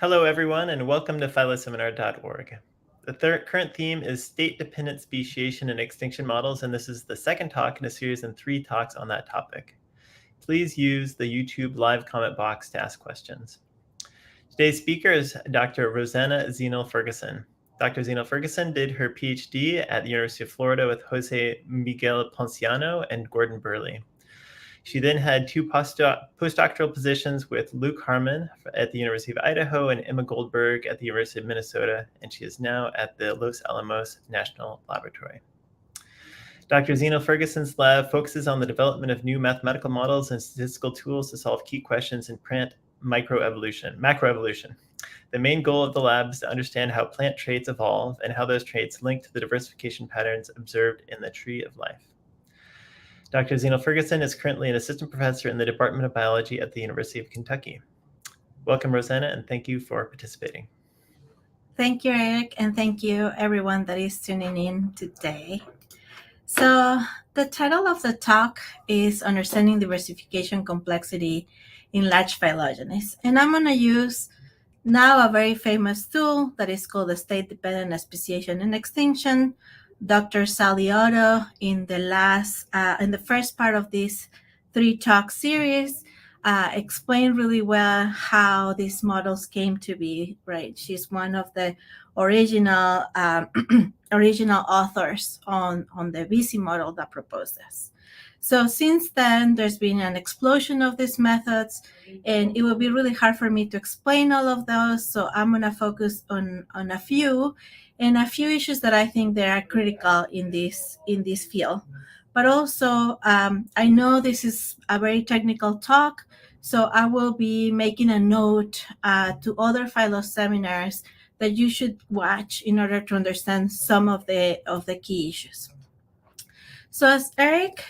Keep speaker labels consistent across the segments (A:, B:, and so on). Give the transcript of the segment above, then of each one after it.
A: Hello, everyone, and welcome to phyloseminar.org. The current theme is state-dependent speciation and extinction models, and this is the second talk in a series and 3 talks on that topic. Please use the YouTube live comment box to ask questions. Today's speaker is Dr. Rosana Zenil-Ferguson. Dr. Zenil-Ferguson did her PhD at the University of Florida with Jose Miguel Ponciano and Gordon Burley. She then had 2 postdoctoral positions with Luke Harmon at the University of Idaho and Emma Goldberg at the University of Minnesota, and she is now at the Los Alamos National Laboratory. Dr. Zenil-Ferguson's lab focuses on the development of new mathematical models and statistical tools to solve key questions in plant macroevolution. The main goal of the lab is to understand how plant traits evolve and how those traits link to the diversification patterns observed in the tree of life. Dr. Zenil-Ferguson is currently an assistant professor in the Department of Biology at the University of Kentucky. Welcome, Rosana, and thank you for participating.
B: Thank you, Eric, and thank you everyone that is tuning in today. So the title of the talk is Understanding Diversification Complexity in Large Phylogenies. And I'm going to use now a very famous tool that is called the State-Dependent Speciation and Extinction. Dr. Sally Otto in the first part of this 3-talk series explained really well how these models came to be, right? She's one of the original authors on the BiSSE model that proposed this. So since then, there's been an explosion of these methods, and it will be really hard for me to explain all of those. So I'm going to focus on a few issues that I think they are critical in this field. But also, I know this is a very technical talk, so I will be making a note to other philoseminars that you should watch in order to understand some of the key issues. So as Eric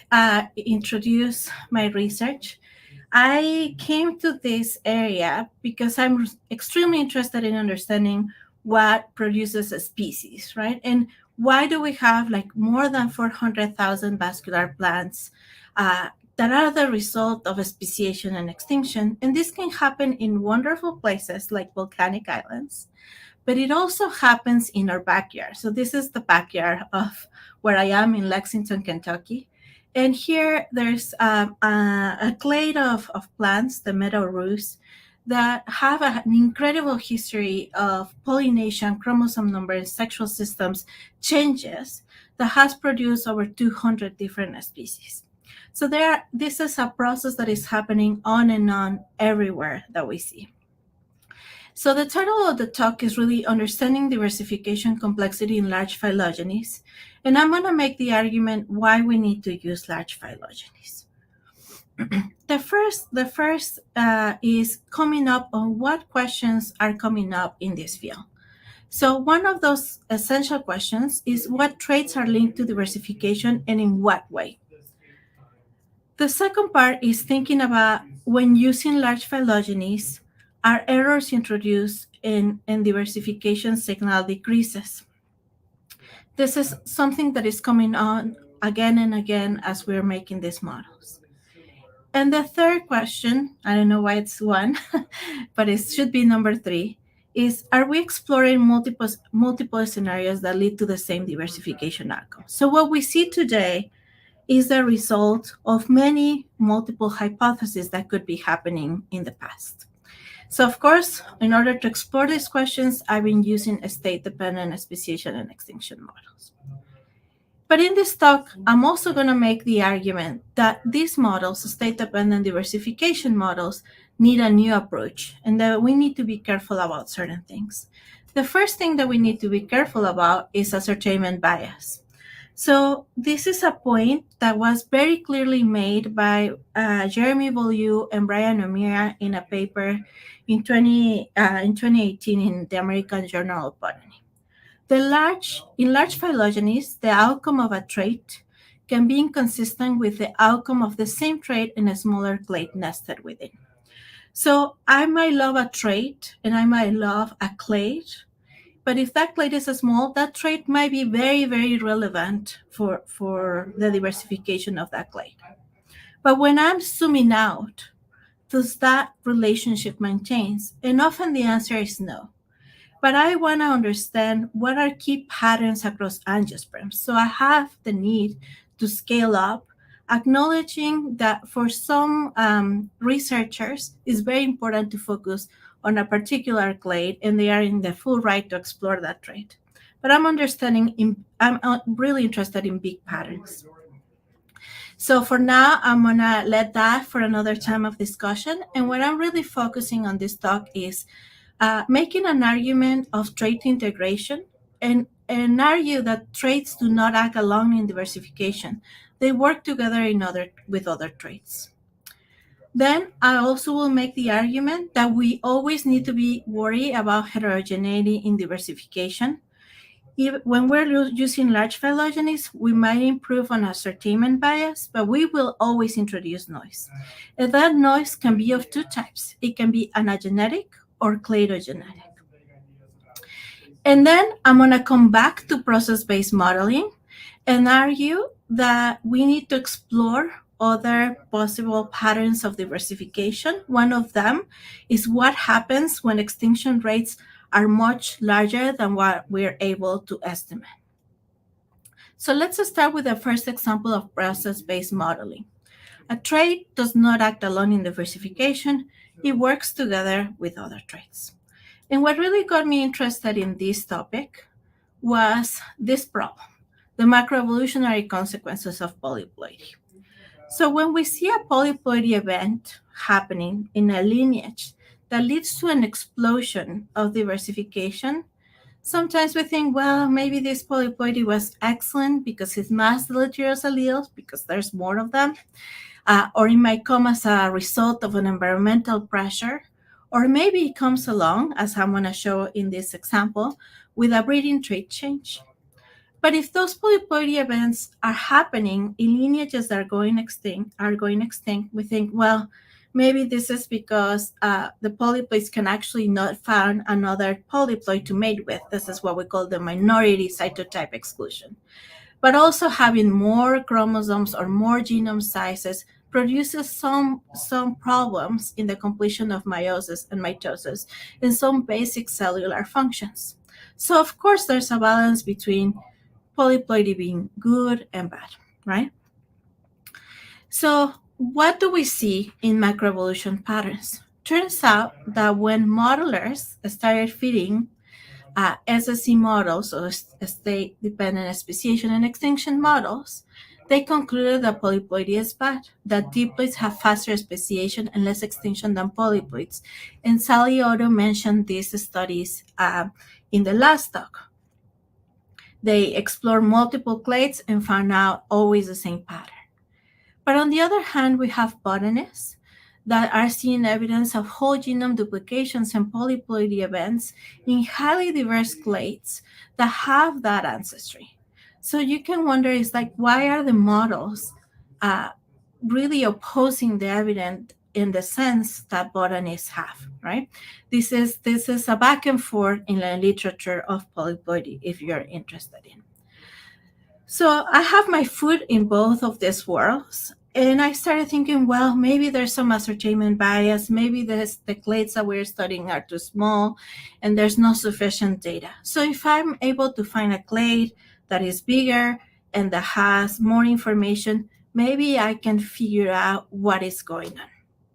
B: introduced my research, I came to this area because I'm extremely interested in understanding what produces a species, right? And why do we have like more than 400,000 vascular plants that are the result of a speciation and extinction? And this can happen in wonderful places like volcanic islands, but it also happens in our backyard. So this is the backyard of where I am in Lexington, Kentucky. And here there's a clade of plants, the meadow rose, that have an incredible history of pollination, chromosome number, and sexual systems changes that has produced over 200 different species. So this is a process that is happening on and on everywhere that we see. So the title of the talk is really Understanding Diversification Complexity in Large Phylogenies. And I'm going to make the argument why we need to use large phylogenies. The first is coming up on what questions are coming up in this field. So one of those essential questions is what traits are linked to diversification and in what way? The second part is thinking about when using large phylogenies, are errors introduced and diversification signal decreases? This is something that is coming on again and again as we're making these models. And the third question, I don't know why it's 1, but it should be number 3, is are we exploring multiple scenarios that lead to the same diversification outcome? So what we see today is the result of many multiple hypotheses that could be happening in the past. So of course, in order to explore these questions, I've been using a state-dependent speciation and extinction models. But in this talk, I'm also going to make the argument that these models, state-dependent diversification models, need a new approach and that we need to be careful about certain things. The first thing that we need to be careful about is ascertainment bias. So this is a point that was very clearly made by Jeremy Beaulieu and Brian O'Meara in a paper in 2018 in the American Journal of Botany. In large phylogenies, the outcome of a trait can be inconsistent with the outcome of the same trait in a smaller clade nested within. So I might love a trait and I might love a clade, but if that clade is small, that trait might be very, very relevant for the diversification of that clade. But when I'm zooming out does that relationship maintains? And often the answer is no. But I want to understand what are key patterns across angiosperms. So I have the need to scale up, acknowledging that for some researchers, it's very important to focus on a particular clade, and they are in the full right to explore that trait. But I'm really interested in big patterns. So for now, I'm going to let that for another time of discussion. And what I'm really focusing on this talk is making an argument of trait integration and argue that traits do not act alone in diversification. They work together with other traits. Then I also will make the argument that we always need to be worried about heterogeneity in diversification. When we're using large phylogenies, we might improve on ascertainment bias, but we will always introduce noise. And that noise can be of two types. It can be anagenetic or cladogenetic. And then I'm going to come back to process-based modeling and argue that we need to explore other possible patterns of diversification. One of them is what happens when extinction rates are much larger than what we're able to estimate. So let's start with the first example of process-based modeling. A trait does not act alone in diversification. It works together with other traits. And what really got me interested in this topic was this problem, the macroevolutionary consequences of polyploidy. So when we see a polyploidy event happening in a lineage that leads to an explosion of diversification, sometimes we think, well, maybe this polyploidy was excellent because it masked deleterious alleles because there's more of them, or it might come as a result of an environmental pressure, or maybe it comes along, as I'm going to show in this example, with a breeding trait change. But if those polyploidy events are happening in lineages that are going extinct, we think, well, maybe this is because the polyploids can actually not find another polyploid to mate with. This is what we call the minority cytotype exclusion. But also having more chromosomes or more genome sizes produces some problems in the completion of meiosis and mitosis in some basic cellular functions. So of course there's a balance between polyploidy being good and bad, right? So what do we see in macroevolution patterns? Turns out that when modelers started fitting SSE models, or state-dependent speciation and extinction models, they concluded that polyploidy is bad, that diploids have faster speciation and less extinction than polyploids. And Sally Otto mentioned these studies in the last talk. They explored multiple clades and found out always the same pattern. But on the other hand, we have botanists that are seeing evidence of whole genome duplications and polyploidy events in highly diverse clades that have that ancestry. So you can wonder, it's like, why are the models really opposing the evidence in the sense that botanists have, right? This is a back and forth in the literature of polyploidy, if you're interested in. So I have my foot in both of these worlds. And I started thinking, well, maybe there's some ascertainment bias. Maybe the clades that we're studying are too small and there's not sufficient data. So if I'm able to find a clade that is bigger and that has more information, maybe I can figure out what is going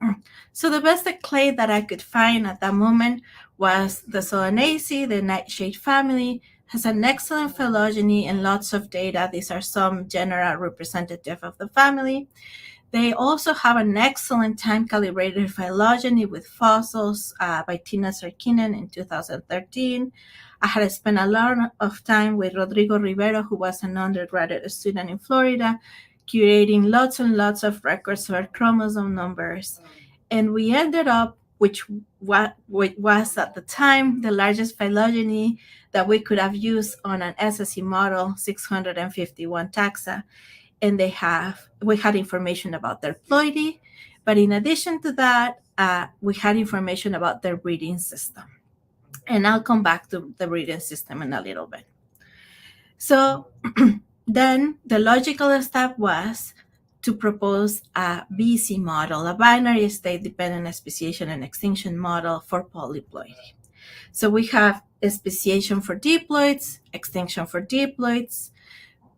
B: on. So the best clade that I could find at that moment was the Solanaceae, the nightshade family, has an excellent phylogeny and lots of data. These are some genera representative of the family. They also have an excellent time-calibrated phylogeny with fossils by Tina Sarkinen in 2013. I had spent a lot of time with Rodrigo Rivero, who was an undergraduate student in Florida, curating lots and lots of records for chromosome numbers. And we ended up, which was at the time the largest phylogeny that we could have used on an SSE model, 651 taxa. And we had information about their ploidy, but in addition to that, we had information about their breeding system. And I'll come back to the breeding system in a little bit. So then the logical step was to propose a BiSSE model, a binary state dependent speciation and extinction model for polyploidy. So we have a speciation for diploids, extinction for diploids,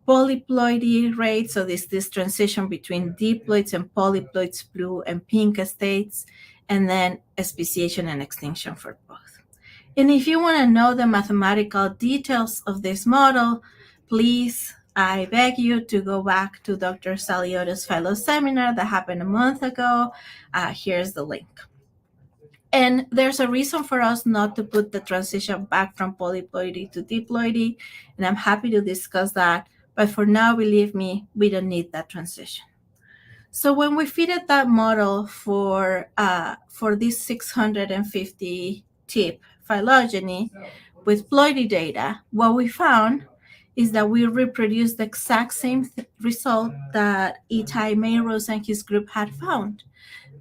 B: polyploidy rate, so this transition between diploids and polyploids, blue and pink states, and then a speciation and extinction for both. And if you want to know the mathematical details of this model, please, I beg you to go back to Dr. Sally Otto's phyloseminar that happened a month ago. Here's the link. And there's a reason for us not to put the transition back from polyploidy to diploidy, and I'm happy to discuss that. But for now, believe me, we don't need that transition. So when we fitted that model for this 650 tip phylogeny with ploidy data, what we found is that we reproduced the exact same result that Itai Mayros and his group had found,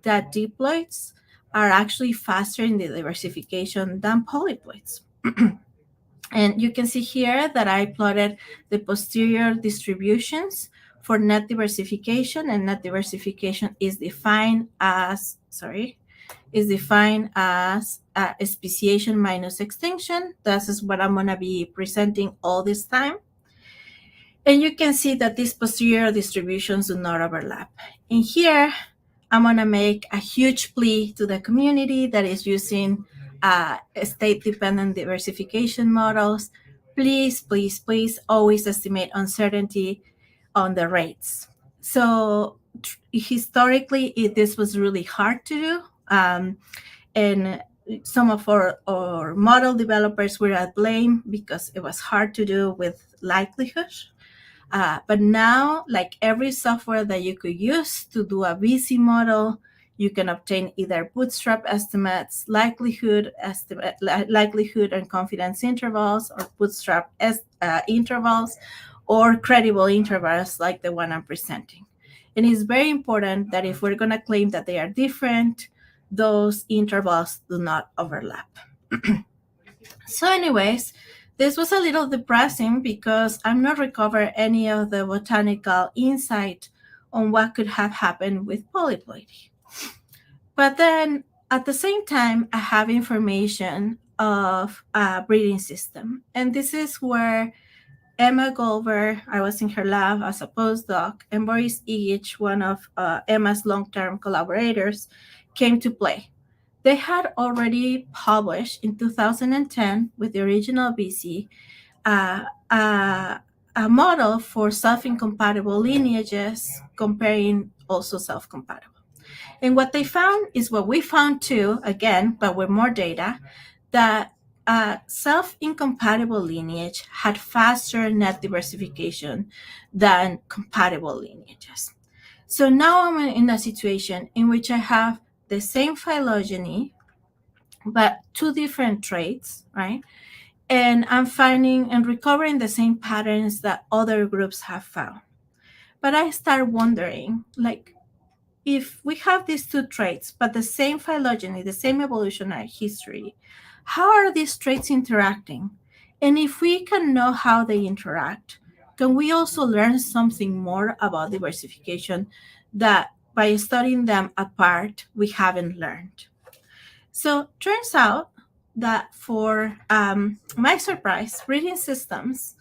B: that diploids are actually faster in the diversification than polyploids. And you can see here that I plotted the posterior distributions for net diversification, and net diversification is defined as, speciation minus extinction. This is what I'm going to be presenting all this time. And you can see that these posterior distributions do not overlap. And here, I'm going to make a huge plea to the community that is using state-dependent diversification models. Please, please, please always estimate uncertainty on the rates. So historically, this was really hard to do. And some of our model developers were at blame because it was hard to do with likelihood. But now, like every software that you could use to do a BiSSE model, you can obtain either bootstrap estimates, likelihood and confidence intervals, or bootstrap intervals, or credible intervals like the one I'm presenting. And it's very important that if we're going to claim that they are different, those intervals do not overlap. So anyways, this was a little depressing because I'm not recovering any of the botanical insight on what could have happened with polyploidy. But then at the same time, I have information of a breeding system. And this is where Emma Goldberg, I was in her lab as a postdoc, and Boris Igich, one of Emma's long-term collaborators, came to play. They had already published in 2010 with the original BiSSE a model for self-incompatible lineages comparing also self-compatible. And what they found is what we found too, again, but with more data, that self-incompatible lineage had faster net diversification than compatible lineages. So now I'm in a situation in which I have the same phylogeny, but two different traits, right? And I'm finding and recovering the same patterns that other groups have found. But I start wondering, like, if we have these two traits, but the same phylogeny, the same evolutionary history, how are these traits interacting? And if we can know how they interact, can we also learn something more about diversification that by studying them apart, we haven't learned? So turns out that for my surprise, breeding systems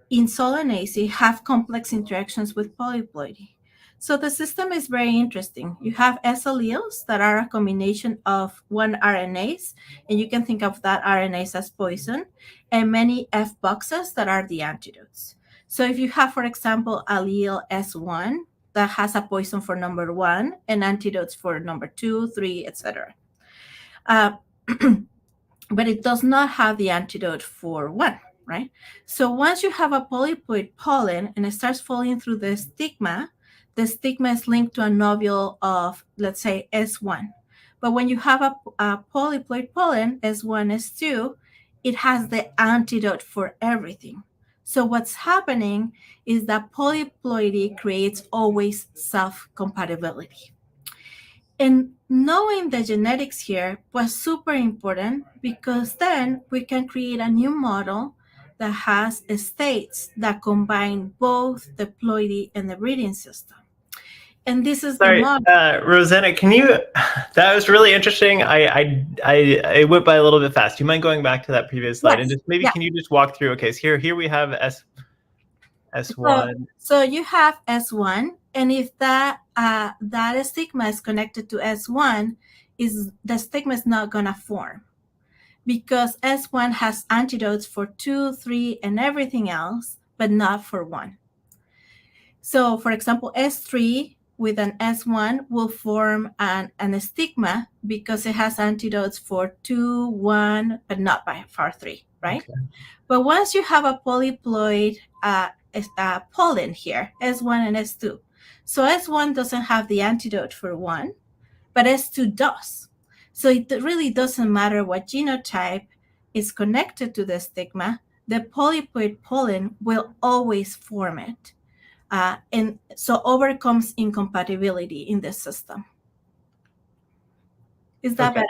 B: in Solanaceae have complex interactions with polyploidy. So the system is very interesting. You have S alleles that are a combination of one RNase, and you can think of that RNase as poison, and many F boxes that are the antidotes. So if you have, for example, allele S1 that has a poison for number 1 and antidotes for number 2, 3, etc. But it does not have the antidote for 1, right? So once you have a polyploid pollen and it starts falling through the stigma is linked to a novule of, let's say, S1. But when you have a polyploid pollen, S1, S2, it has the antidote for everything. So what's happening is that polyploidy creates always self-compatibility. And knowing the genetics here was super important because then we can create a new model that has states that combine both the ploidy and the breeding system. And this is
A: Sorry,
B: the model.
A: Rosana, can you? That was really interesting. I went by a little bit fast. Do you mind going back to that previous slide and just maybe can you just walk through? Okay, so here we have S1.
B: So you have S1, and if that stigma is connected to S1, the stigma is not gonna form, because S1 has antidotes for 2, 3, and everything else, but not for 1. So, for example, S3 with an S1 will form an stigma because it has antidotes for 2, 1, but not by far 3, right? Okay. But once you have a polyploid pollen here, S1 and S2. So S1 doesn't have the antidote for 1, but S2 does. So it really doesn't matter what genotype is connected to the stigma, the polyploid pollen will always form it. And so overcomes incompatibility in the system. Is that better?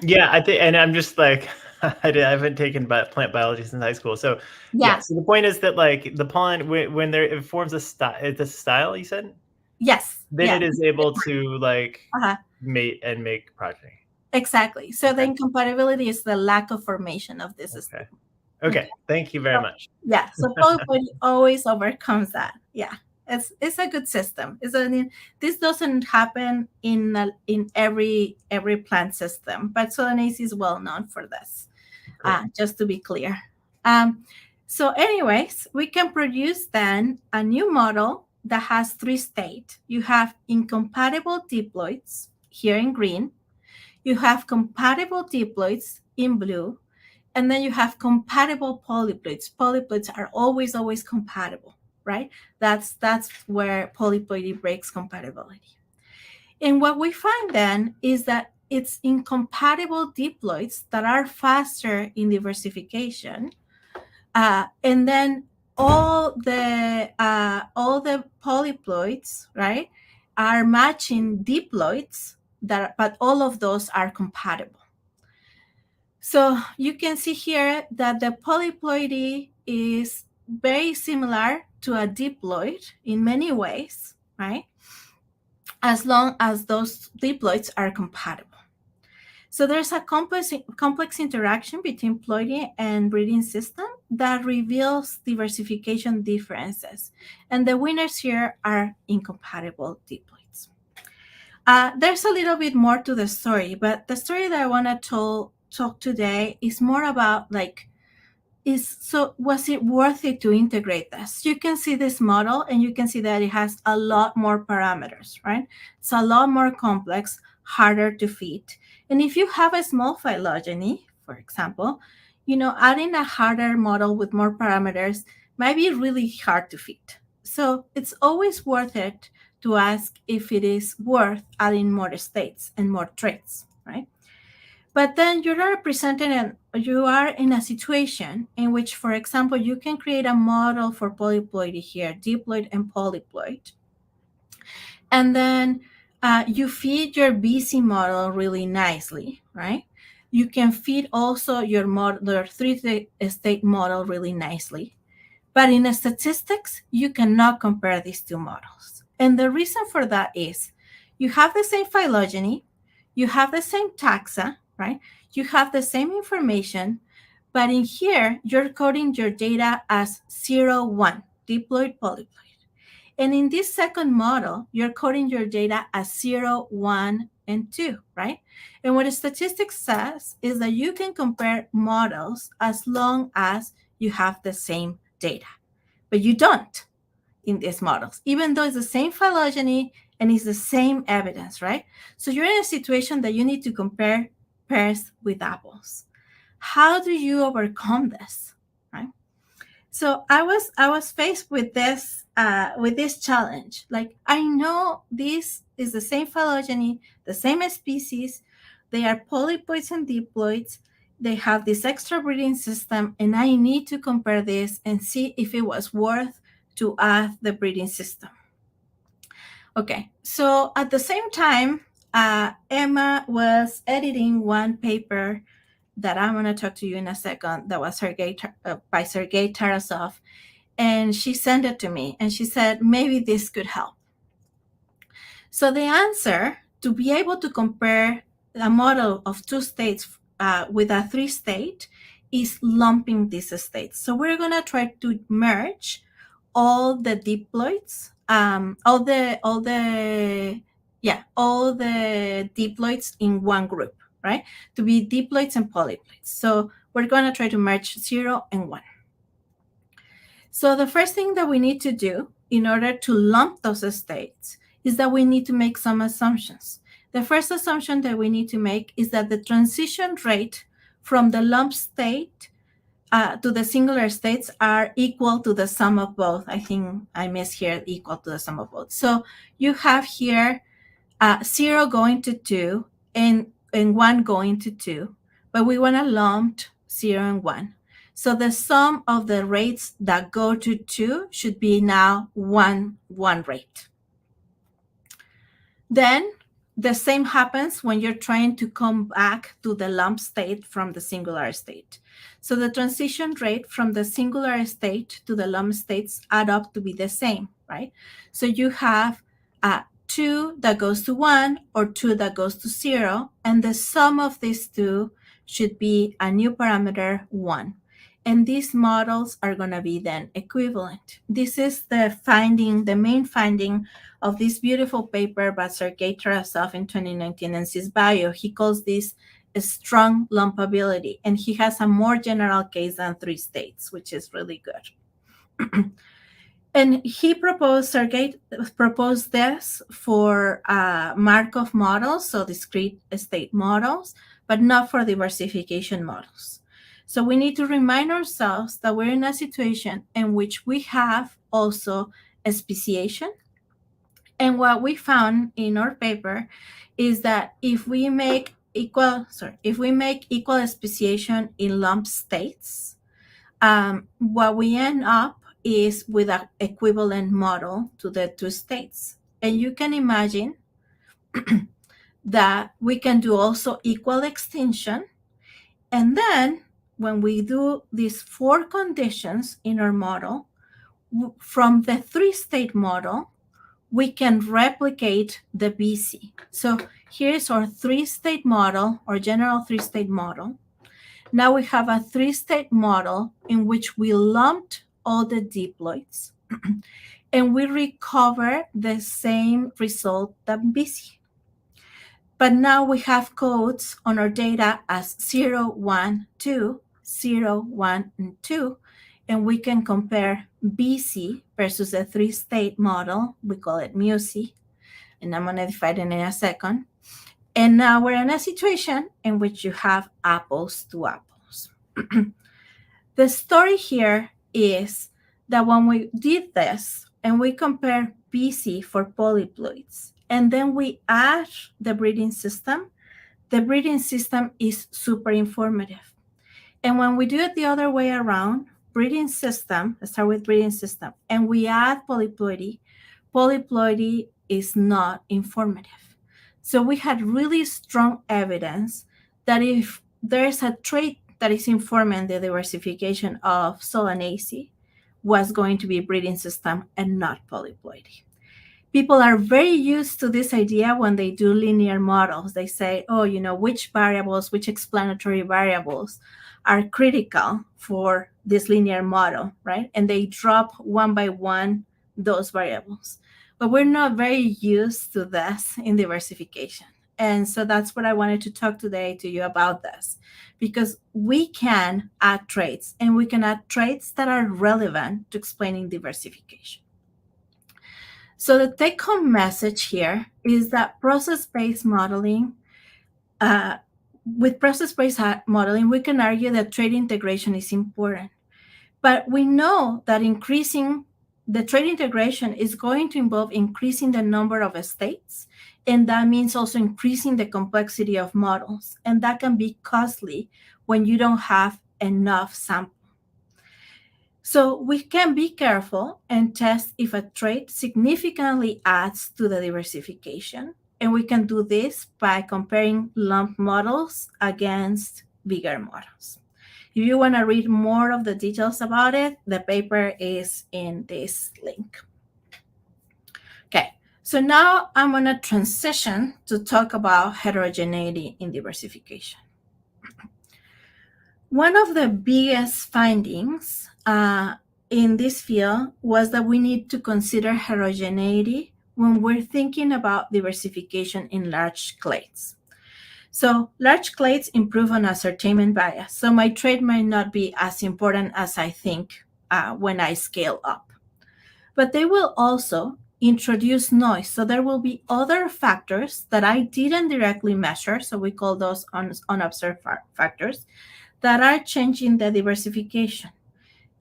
A: Yeah, I think, and I'm just like, I haven't taken plant biology since high school. So yeah, so the point is that like the pollen, when it forms a style, it's a style, you said?
B: Yes.
A: Then it is able to like mate and make progeny.
B: Exactly. So the incompatibility is the lack of formation of this system.
A: Okay. Thank you very much.
B: Yeah. So polyploidy always overcomes that. Yeah. It's a good system. This doesn't happen in every plant system, but Solanase is well known for this. Just to be clear. So anyways, we can produce then a new model that has 3 states. You have incompatible diploids here in green. You have compatible diploids in blue. And then you have compatible polyploids. Polyploids are always compatible, right? That's where polyploidy breaks compatibility. And what we find then is that it's incompatible diploids that are faster in diversification. And then all the polyploids, right, are matching diploids, but all of those are compatible. So you can see here that the polyploidy is very similar to a diploid in many ways, right? As long as those diploids are compatible. So there's a complex interaction between ploidy and breeding system that reveals diversification differences. And the winners here are incompatible diploids. There's a little bit more to the story, but the story that I want to talk today is more about was it worth it to integrate this? You can see this model and you can see that it has a lot more parameters, right? It's a lot more complex, harder to fit. And if you have a small phylogeny, for example, adding a harder model with more parameters might be really hard to fit. So it's always worth it to ask if it is worth adding more states and more traits, right? But then you are in a situation in which, for example, you can create a model for polyploidy here, diploid and polyploid. And then you feed your BiSSE model really nicely, right? You can feed also your 3-state model really nicely. But in statistics, you cannot compare these 2 models. And the reason for that is you have the same phylogeny, you have the same taxa, right? You have the same information, but in here, you're coding your data as 0, 1, diploid, polyploid. And in this second model, you're coding your data as 0, 1, and 2, right? And what statistics says is that you can compare models as long as you have the same data. But you don't in these models, even though it's the same phylogeny and it's the same evidence, right? So you're in a situation that you need to compare pears with apples. How do you overcome this, right? So I was faced with this challenge. Like, I know this is the same phylogeny, the same species. They are polyploids and diploids. They have this extra breeding system, and I need to compare this and see if it was worth to add the breeding system. Okay, so at the same time, Emma was editing one paper that I'm going to talk to you in a second that was by Sergei Tarasov, and she sent it to me, and she said, maybe this could help. So the answer to be able to compare a model of two states with a three state is lumping these states. So we're going to try to merge all the diploids, all the diploids in one group, right? To be diploids and polyploids. So we're going to try to merge 0 and 1. So the first thing that we need to do in order to lump those states is that we need to make some assumptions. The first assumption that we need to make is that the transition rate from the lump state to the singular states are equal to the sum of both. I think I missed here equal to the sum of both. So you have here 0 going to 2 and 1 going to 2, but we want to lump 0 and 1. So the sum of the rates that go to 2 should be now 1 rate. Then the same happens when you're trying to come back to the lump state from the singular state. So the transition rate from the singular state to the lump states add up to be the same, right? So you have 2 that goes to 1 or 2 that goes to 0, and the sum of these two should be a new parameter 1. And these models are going to be then equivalent. This is the main finding of this beautiful paper by Sergei Tarasov in 2019 in SysBio. He calls this a strong lumpability, and he has a more general case than 3 states, which is really good. And Sergei proposed this for Markov models, so discrete state models, but not for diversification models. So we need to remind ourselves that we're in a situation in which we have also a speciation. And what we found in our paper is that if we make equal speciation in lump states, what we end up is with an equivalent model to the 2 states. And you can imagine that we can do also equal extinction. And then when we do these 4 conditions in our model, from the 3-state model, we can replicate the BiSSE. So here's our 3-state model, or general 3-state model. Now we have a 3-state model in which we lumped all the diploids and we recover the same result that BiSSE. But now we have codes on our data as 0, 1, 2, 0, 1, and 2, and we can compare BiSSE versus the 3-state model. We call it MuSSE, and I'm going to define it in a second. And now we're in a situation in which you have apples to apples. The story here is that when we did this and we compare BiSSE for polyploids, and then we add the breeding system is super informative. And when we do it the other way around, let's start with breeding system, and we add polyploidy is not informative. So we had really strong evidence that if there's a trait that is informing the diversification of Solanaceae, was going to be breeding system and not polyploidy. People are very used to this idea when they do linear models. They say, which explanatory variables are critical for this linear model, right? And they drop one by one those variables. But we're not very used to this in diversification. And so that's what I wanted to talk today to you about this, because we can add traits, and we can add traits that are relevant to explaining diversification. So the take-home message here is that process-based modeling, with process-based modeling, we can argue that trait integration is important. But we know that increasing the trait integration is going to involve increasing the number of states, and that means also increasing the complexity of models. And that can be costly when you don't have enough sample. So we can be careful and test if a trait significantly adds to the diversification. And we can do this by comparing lump models against bigger models. If you want to read more of the details about it, the paper is in this link. Okay, So now I'm going to transition to talk about heterogeneity in diversification. One of the biggest findings in this field was that we need to consider heterogeneity when we're thinking about diversification in large clades. So large clades improve on ascertainment bias. So my trait might not be as important as I think when I scale up. But they will also introduce noise. So there will be other factors that I didn't directly measure. So we call those unobserved factors that are changing the diversification.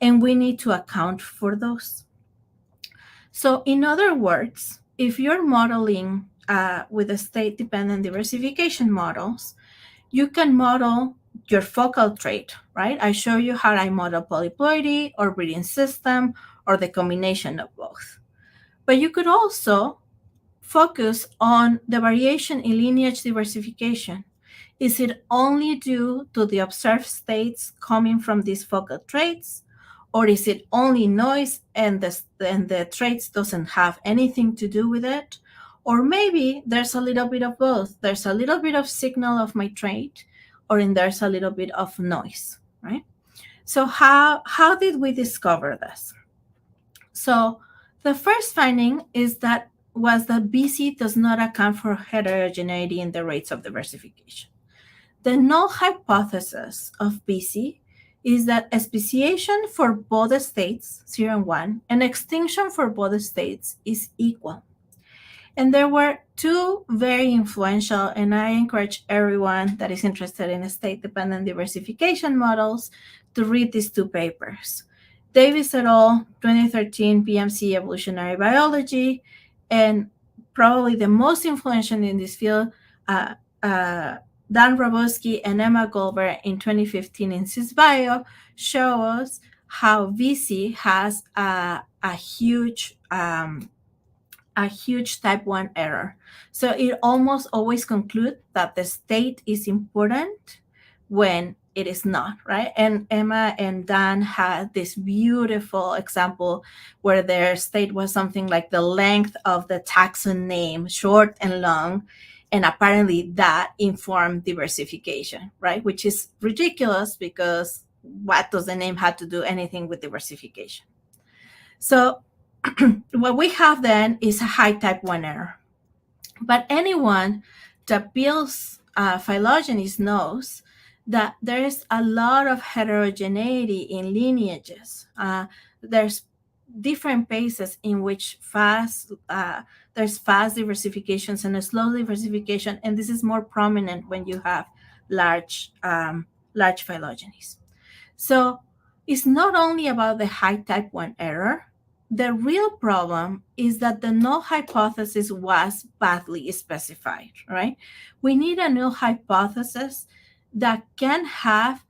B: And we need to account for those. So in other words, if you're modeling with the state-dependent diversification models, you can model your focal trait, right? I show you how I model polyploidy or breeding system or the combination of both. But you could also focus on the variation in lineage diversification. Is it only due to the observed states coming from these focal traits? Or is it only noise and the traits doesn't have anything to do with it? Or maybe there's a little bit of both. There's a little bit of signal of my trait, or there's a little bit of noise, right? So how did we discover this? So the first finding is that BiSSE does not account for heterogeneity in the rates of diversification. The null hypothesis of BiSSE is that a speciation for both states, 0 and 1, and extinction for both states is equal. And there were two very influential, and I encourage everyone that is interested in state-dependent diversification models to read these two papers. Davis et al., 2013, BMC Evolutionary Biology, and probably the most influential in this field, Dan Robowski and Emma Goldberg in 2015 in SysBio, show us how BiSSE has a huge type 1 error. So it almost always concludes that the state is important when it is not, right? And Emma and Dan had this beautiful example where their state was something like the length of the taxon name, short and long, and apparently that informed diversification, right? Which is ridiculous because what does the name have to do anything with diversification? So what we have then is a high type 1 error. But anyone that builds phylogenies knows that there is a lot of heterogeneity in lineages. There's different paces in which there's fast diversifications and a slow diversification, and this is more prominent when you have large phylogenies. So it's not only about the high type 1 error. The real problem is that the null hypothesis was badly specified, right? We need a null hypothesis that can have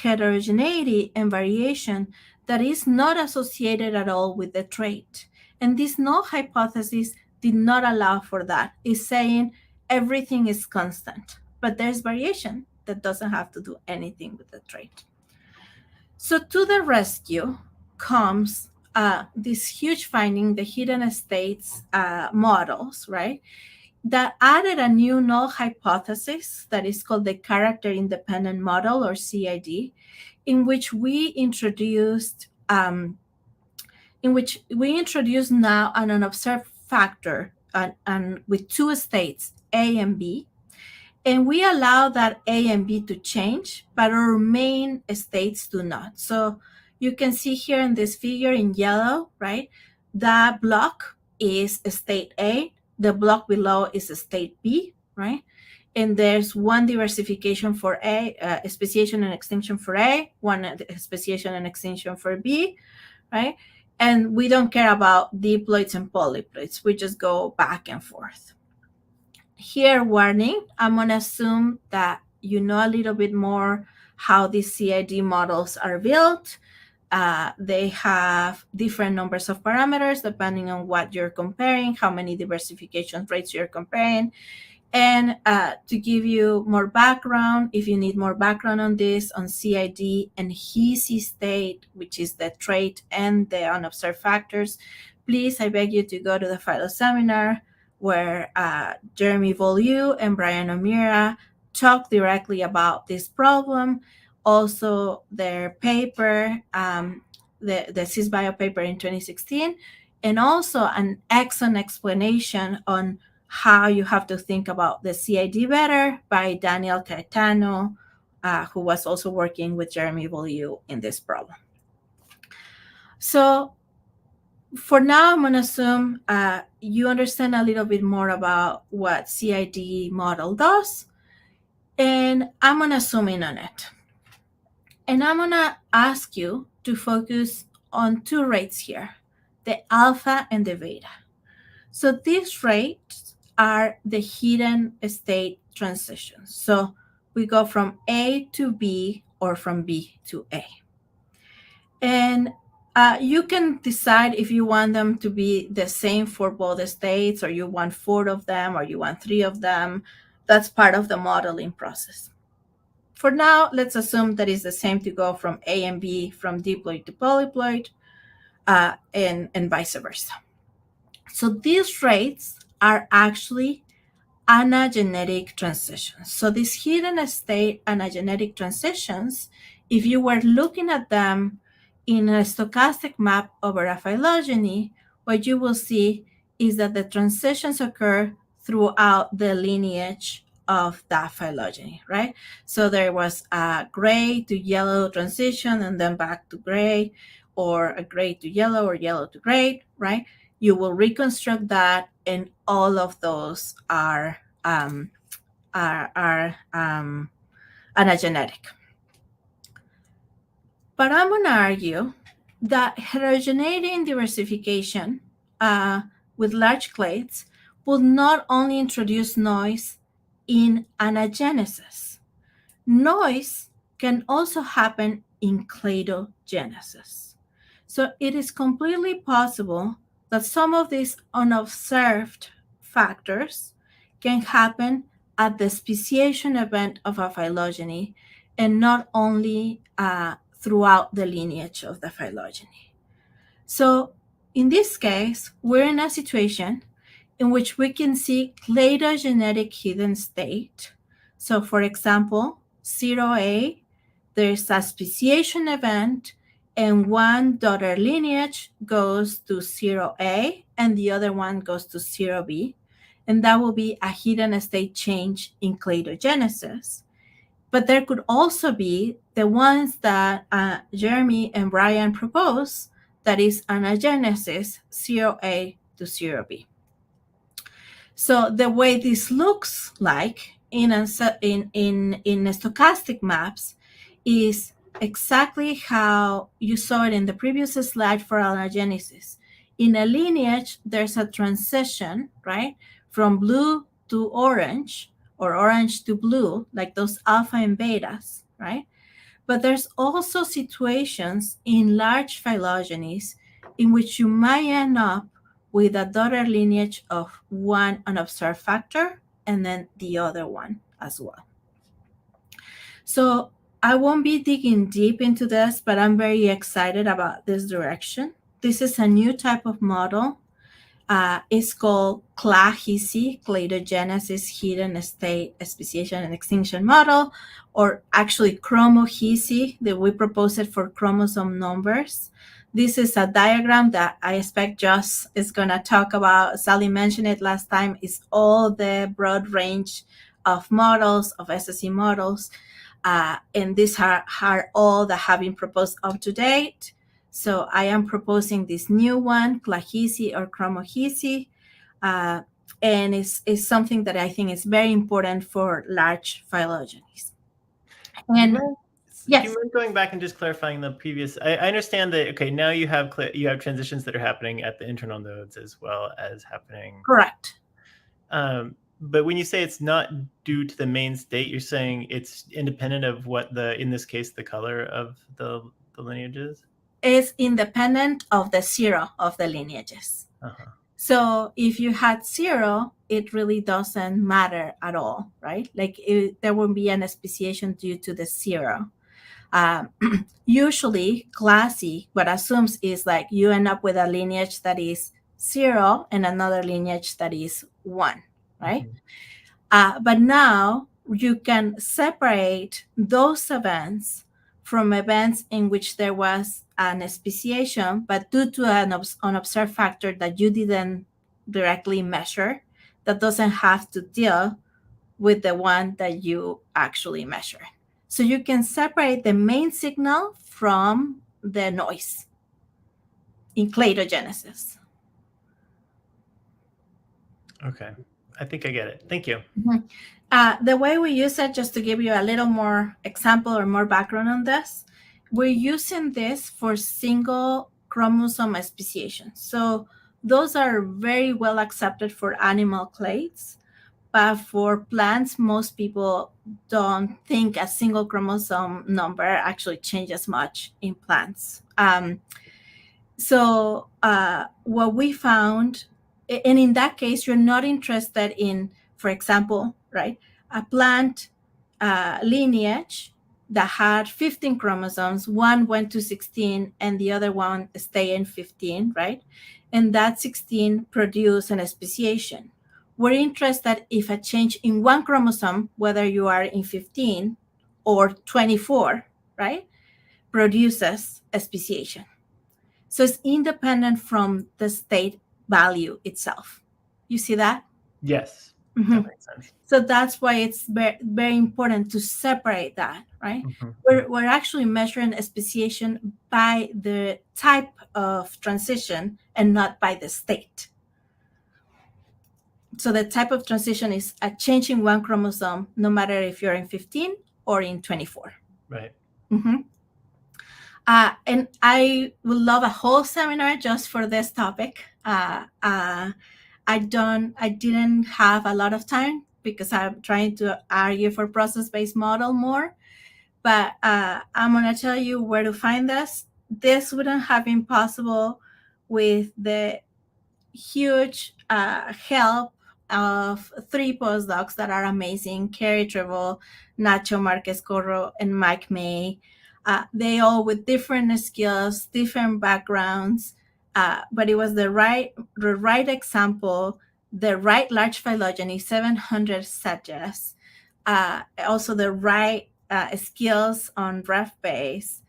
B: heterogeneity and variation that is not associated at all with the trait. And this null hypothesis did not allow for that. It's saying everything is constant, but there's variation that doesn't have to do anything with the trait. So to the rescue comes this huge finding, the hidden states models, right? That added a new null hypothesis that is called the character independent model, or CID, in which we introduced now an unobserved factor and with two states, A and B. And we allow that A and B to change, but our main states do not. So you can see here in this figure in yellow, right? That block is state A. The block below is state B, right? And there's one diversification for A, speciation and extinction for A, one speciation and extinction for B, right? And we don't care about diploids and polyploids. We just go back and forth. Here, warning, I'm going to assume that you know a little bit more how these CID models are built. They have different numbers of parameters depending on what you're comparing, how many diversification rates you're comparing. And to give you more background, if you need more background on this, on CID and HESI state, which is the trait and the unobserved factors, please, I beg you to go to the phyloseminar where Jeremy Vollieu and Brian O'Meara talk directly about this problem. Also, their paper, the SysBio paper in 2016, and also an excellent explanation on how you have to think about the CID better by Daniel Caetano, who was also working with Jeremy Vollieu in this problem. So for now, I'm going to assume you understand a little bit more about what CID model does, and I'm going to zoom in on it. And I'm going to ask you to focus on two rates here, the alpha and the beta. So these rates are the hidden state transitions. So we go from A to B or from B to A. And you can decide if you want them to be the same for both states, or you want 4 of them, or you want 3 of them. That's part of the modeling process. For now, let's assume that it's the same to go from A and B, from diploid to polyploid, and vice versa. So these rates are actually anagenetic transitions. So these hidden state anagenetic transitions, if you were looking at them in a stochastic map over a phylogeny, what you will see is that the transitions occur throughout the lineage of that phylogeny, right? So there was a gray to yellow transition and then back to gray, or a gray to yellow or yellow to gray, right? You will reconstruct that, and all of those are anagenetic. But I'm going to argue that heterogeneity and diversification with large clades will not only introduce noise in anagenesis. Noise can also happen in cladogenesis. So it is completely possible that some of these unobserved factors can happen at the speciation event of a phylogeny, and not only throughout the lineage of the phylogeny. So in this case, we're in a situation in which we can see cladogenetic hidden state. So for example, 0A, there's a speciation event, and one daughter lineage goes to 0A and the other one goes to 0B. And that will be a hidden state change in cladogenesis. But there could also be the ones that Jeremy and Brian propose, that is anagenesis 0A to 0B. So the way this looks like in stochastic maps is exactly how you saw it in the previous slide for anagenesis. In a lineage, there's a transition, right, from blue to orange, or orange to blue, like those alpha and betas, right? But there's also situations in large phylogenies in which you might end up with a daughter lineage of one unobserved factor and then the other one as well. So I won't be digging deep into this, but I'm very excited about this direction. This is a new type of model. It's called CLA-HESI, Cladogenesis Hidden State Speciation and Extinction Model, or actually chromo-HESI, that we propose it for chromosome numbers. This is a diagram that I expect Joss is going to talk about. Sally mentioned it last time. It's all the broad range of models, of SSE models, and these are all that have been proposed up to date. So I am proposing this new one, CLA-HESI or chromo-HESI, and it's something that I think is very important for large phylogenies. And yes,
A: do you mind going back and just clarifying the previous? I understand that. Okay, now you have transitions that are happening at the internal nodes as well as happening.
B: Correct.
A: But when you say it's not due to the main state, you're saying it's independent of what in this case, the color of the lineages?
B: Is independent of the 0 of the lineages.
A: Uh-huh.
B: So if you had 0, it really doesn't matter at all, right? Like there won't be an speciation due to the 0. Usually, classy, what assumes is like you end up with a lineage that is 0 and another lineage that is 1, right?
A: Mm-hmm.
B: But now you can separate those events from events in which there was an speciation, but due to an unobserved factor that you didn't directly measure, that doesn't have to deal with the one that you actually measure. So you can separate the main signal from the noise in cladogenesis.
A: Okay, I think I get it. Thank you.
B: Mm-hmm. The way we use it, just to give you a little more example or more background on this, we're using this for single chromosome speciation. So those are very well accepted for animal clades, but for plants, most people don't think a single chromosome number actually changes much in plants. So what we found, and in that case, you're not interested in, for example, right, a plant lineage that had 15 chromosomes, one went to 16 and the other one stayed in 15, right? And that 16 produced an speciation. We're interested if a change in one chromosome, whether you are in 15 or 24, right, produces a speciation. So it's independent from the state value itself. You see that?
A: Yes,
B: Mm-hmm.
A: that makes sense.
B: So that's why it's very, very important to separate that, right?
A: Mm-hmm.
B: We're actually measuring a speciation by the type of transition and not by the state. So the type of transition is a change in one chromosome, no matter if you're in 15 or in 24.
A: Right.
B: Mm-hmm. And I would love a whole seminar just for this topic. I didn't have a lot of time because I'm trying to argue for process-based model more. But I'm gonna tell you where to find this. This wouldn't have been possible with the huge help of 3 postdocs that are amazing: Carrie Treble, Nacho Marquez Corro, and Mike May. They all with different skills, different backgrounds, but it was the right example, the right large phylogeny, 700 sedges, also the right skills on RevBayes.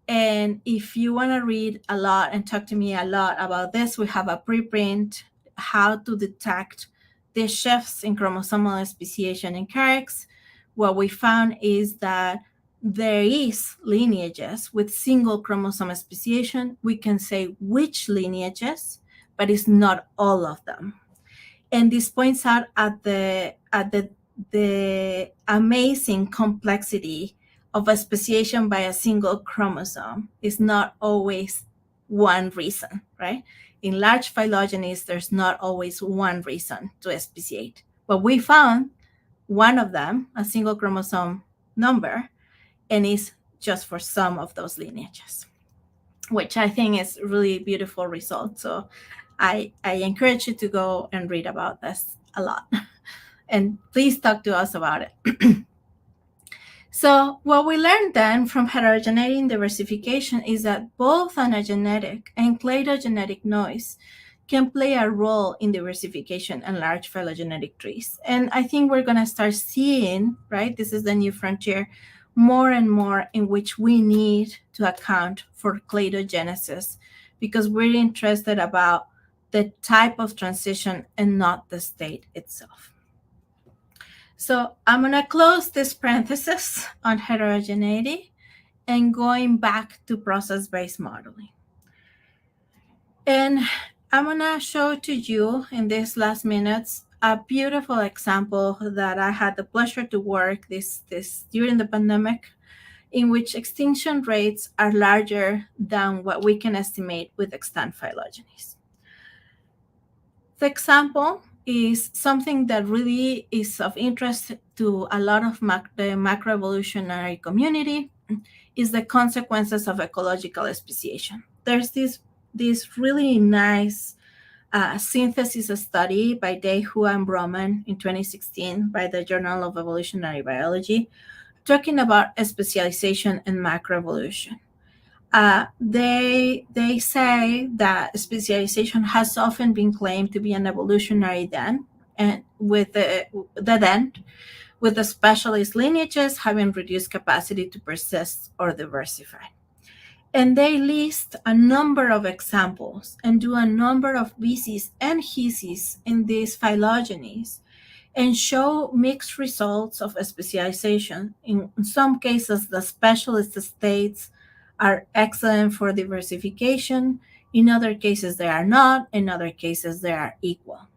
B: And if you want to read a lot and talk to me a lot about this, we have a preprint, how to detect the shifts in chromosomal speciation in carex. What we found is that there is lineages with single chromosome speciation. We can say which lineages, but it's not all of them. And this points out at the amazing complexity of a speciation by a single chromosome. Is not always one reason, right? In large phylogenies, there's not always one reason to speciate. But we found one of them, a single chromosome number, and it's just for some of those lineages, which I think is really beautiful result. So I encourage you to go and read about this a lot. And please talk to us about it. So what we learned then from heterogeneity and diversification is that both anagenetic and cladogenetic noise can play a role in diversification and large phylogenetic trees. And I think we're going to start seeing, right, this is the new frontier, more and more in which we need to account for cladogenesis, because we're interested about the type of transition and not the state itself. So I'm going to close this parenthesis on heterogeneity and going back to process-based modeling. And I'm going to show to you in these last minutes a beautiful example that I had the pleasure to work this during the pandemic, in which extinction rates are larger than what we can estimate with extant phylogenies. The example is something that really is of interest to a lot of the macroevolutionary community, is the consequences of ecological speciation. There's this really nice synthesis study by Dehu and Broman in 2016 by the Journal of Evolutionary Biology, talking about specialization and macroevolution. They say that specialization has often been claimed to be an evolutionary then, and with the then, with the specialist lineages having reduced capacity to persist or diversify. And they list a number of examples and do a number of BiSSEs and HiSSEs in these phylogenies and show mixed results of specialization. In some cases, the specialist states are excellent for diversification. In other cases, they are not. In other cases, they are equal.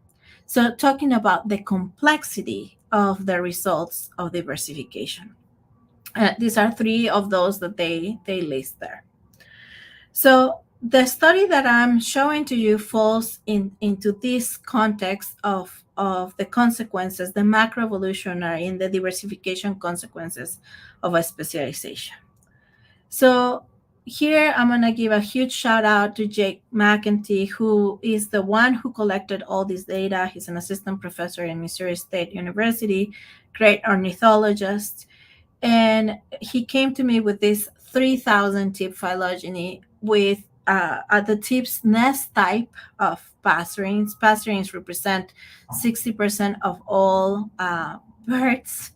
B: So, talking about the complexity of the results of diversification. These are three of those that they list there. So the study that I'm showing to you falls into this context of the consequences, the macroevolutionary and the diversification consequences of a specialization. So here I'm going to give a huge shout out to Jake McEntee, who is the one who collected all this data. He's an assistant professor in Missouri State University, great ornithologist. And he came to me with this 3,000 tip phylogeny with at the tips nest type of passerines. Passerines represent 60% of all birds,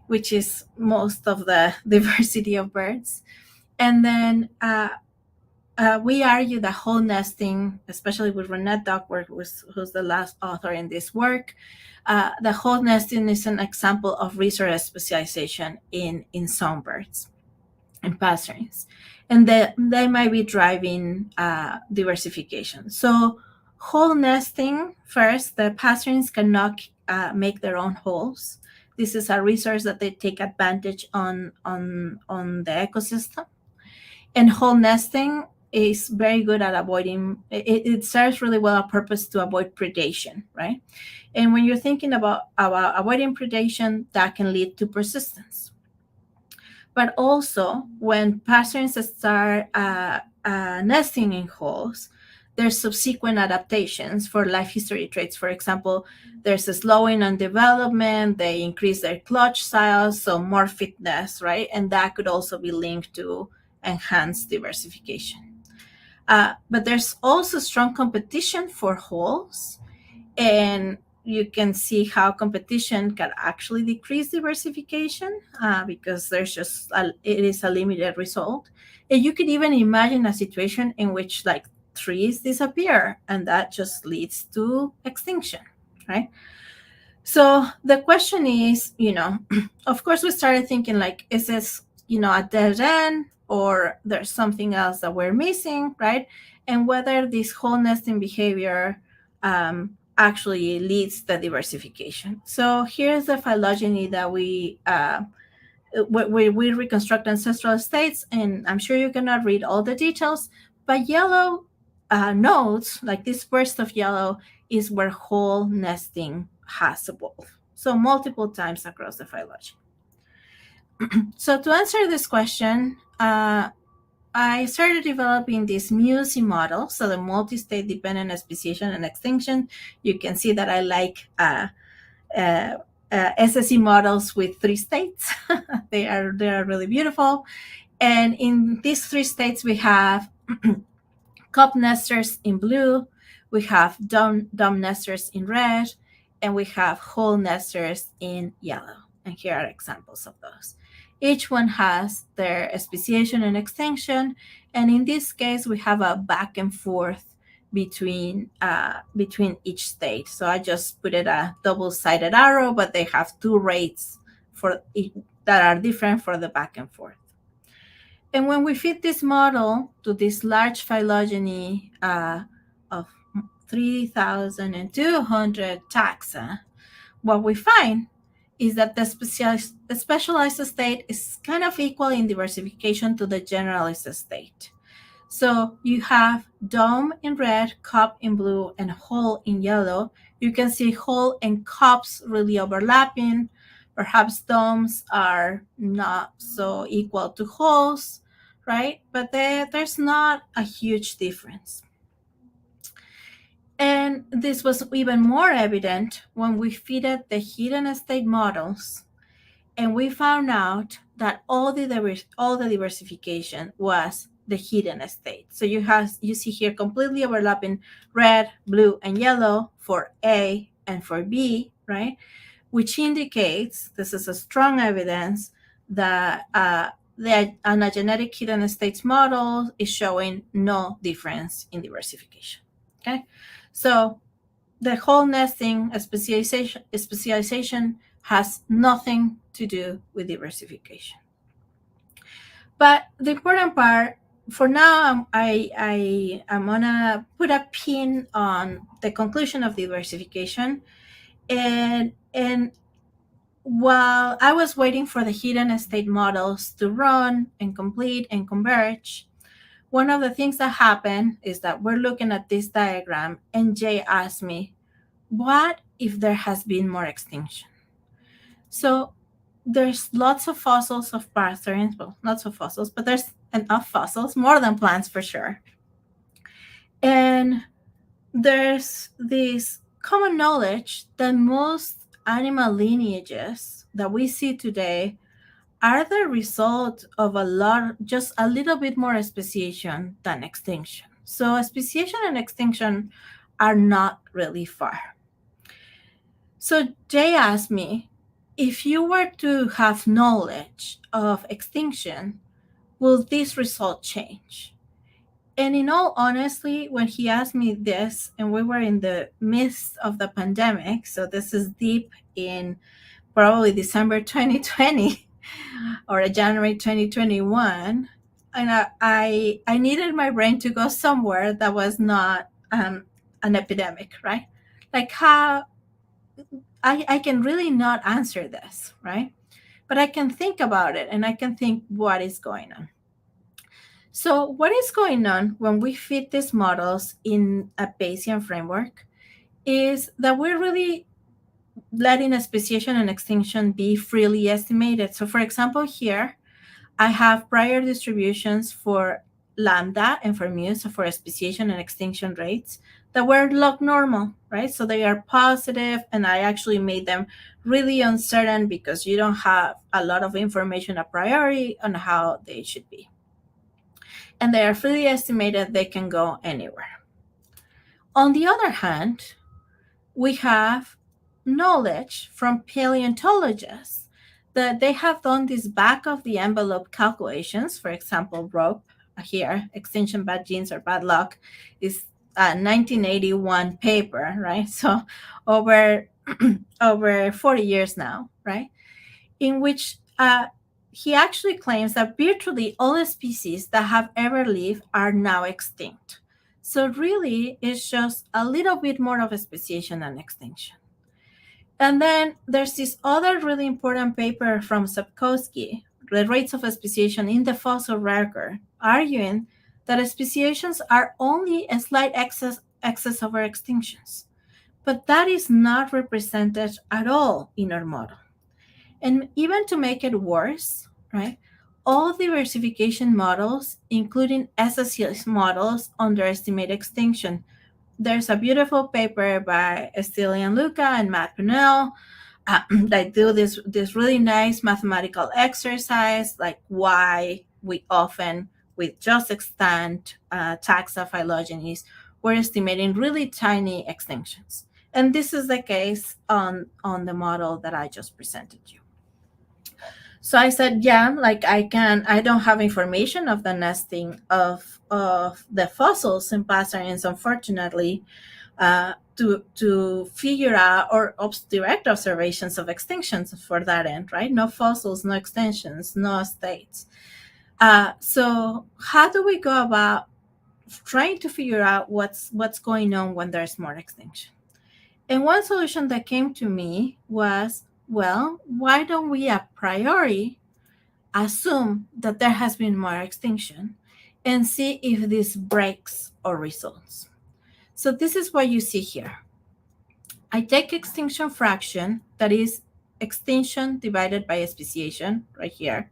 B: which is most of the diversity of birds. And then we argue that whole nesting, especially with Renette Duckworth, who's the last author in this work, the whole nesting is an example of resource specialization in songbirds and passerines. And they might be driving diversification. So whole nesting, first, the passerines cannot make their own holes. This is a resource that they take advantage on the ecosystem. And whole nesting is very good at avoiding, it serves really well a purpose to avoid predation, right? And when you're thinking about avoiding predation, that can lead to persistence. But also, when passerines start nesting in holes, there's subsequent adaptations for life history traits. For example, there's a slowing on development, they increase their clutch size, so more fitness, right? And that could also be linked to enhanced diversification. But there's also strong competition for holes, and you can see how competition can actually decrease diversification because it is a limited result. And you could even imagine a situation in which like trees disappear, and that just leads to extinction, right? So the question is, of course, we started thinking like, is this, a dead end, or there's something else that we're missing, right? And whether this whole nesting behavior actually leads to diversification. So here's the phylogeny that we reconstruct ancestral states, and I'm sure you cannot read all the details, but yellow nodes, like this burst of yellow, is where whole nesting has evolved. So multiple times across the phylogeny. So to answer this question, I started developing this MUSE model, so the multi-state dependent speciation and extinction. You can see that I like SSE models with 3 states. they are really beautiful. And in these 3 states, we have cup nesters in blue, we have dome nesters in red, and we have whole nesters in yellow. And here are examples of those. Each one has their speciation and extinction, and in this case, we have a back and forth between each state. So I just put it a double-sided arrow, but they have 2 rates that are different for the back and forth. And when we fit this model to this large phylogeny of 3,200 taxa, what we find is that the specialized state is kind of equal in diversification to the generalist state. So you have dome in red, cup in blue, and whole in yellow. You can see whole and cups really overlapping. Perhaps domes are not so equal to holes, right? But there's not a huge difference. And this was even more evident when we fitted the hidden state models, and we found out that all the diversification was the hidden state. So you see here completely overlapping red, blue, and yellow for A and for B, right? Which indicates, this is a strong evidence, that the anagenetic hidden states model is showing no difference in diversification. Okay, so the whole nesting specialization has nothing to do with diversification. But the important part for now, I'm gonna put a pin on the conclusion of diversification, and while I was waiting for the hidden state models to run and complete and converge, one of the things that happened is that we're looking at this diagram, and Jay asked me, what if there has been more extinction? So there's lots of fossils of patterns, well, not so fossils, but there's enough fossils, more than plants for sure. And there's this common knowledge that most animal lineages that we see today are the result of just a little bit more speciation than extinction. So speciation and extinction are not really far. So Jay asked me, if you were to have knowledge of extinction, will this result change? And in all honesty, when he asked me this, and we were in the midst of the pandemic, so this is deep in probably December 2020 or January 2021, and I needed my brain to go somewhere that was not an epidemic, right? Like how I can really not answer this, right? But I can think about it, and I can think what is going on. So what is going on when we fit these models in a Bayesian framework is that we're really letting a speciation and extinction be freely estimated. So for example, here, I have prior distributions for lambda and for mu, so for speciation and extinction rates that were log normal, right? So they are positive, and I actually made them really uncertain because you don't have a lot of information a priori on how they should be. And they are freely estimated, they can go anywhere. On the other hand, we have knowledge from paleontologists that they have done these back of the envelope calculations. For example, rope here, extinction bad genes or bad luck, is a 1981 paper, right? So over 40 years now, right? In which he actually claims that virtually all the species that have ever lived are now extinct. So really, it's just a little bit more of a speciation than extinction. And then there's this other really important paper from Sapkowski, the rates of speciation in the fossil record, arguing that speciations are only a slight excess over extinctions. But that is not represented at all in our model. And even to make it worse, right, all diversification models, including SSCS models, underestimate extinction. There's a beautiful paper by Estilian Luca and Matt Pennell that do this really nice mathematical exercise, like why we often, with just extant taxa phylogenies, we're estimating really tiny extinctions. And this is the case on the model that I just presented you. So I said, yeah, like I don't have information of the nesting of the fossils and patterns, unfortunately, to figure out or direct observations of extinctions for that end, right? No fossils, no extensions, no states. So how do we go about trying to figure out what's going on when there's more extinction? And one solution that came to me was, well, why don't we a priori assume that there has been more extinction and see if this breaks or results? So this is what you see here. I take extinction fraction, that is extinction divided by speciation, right here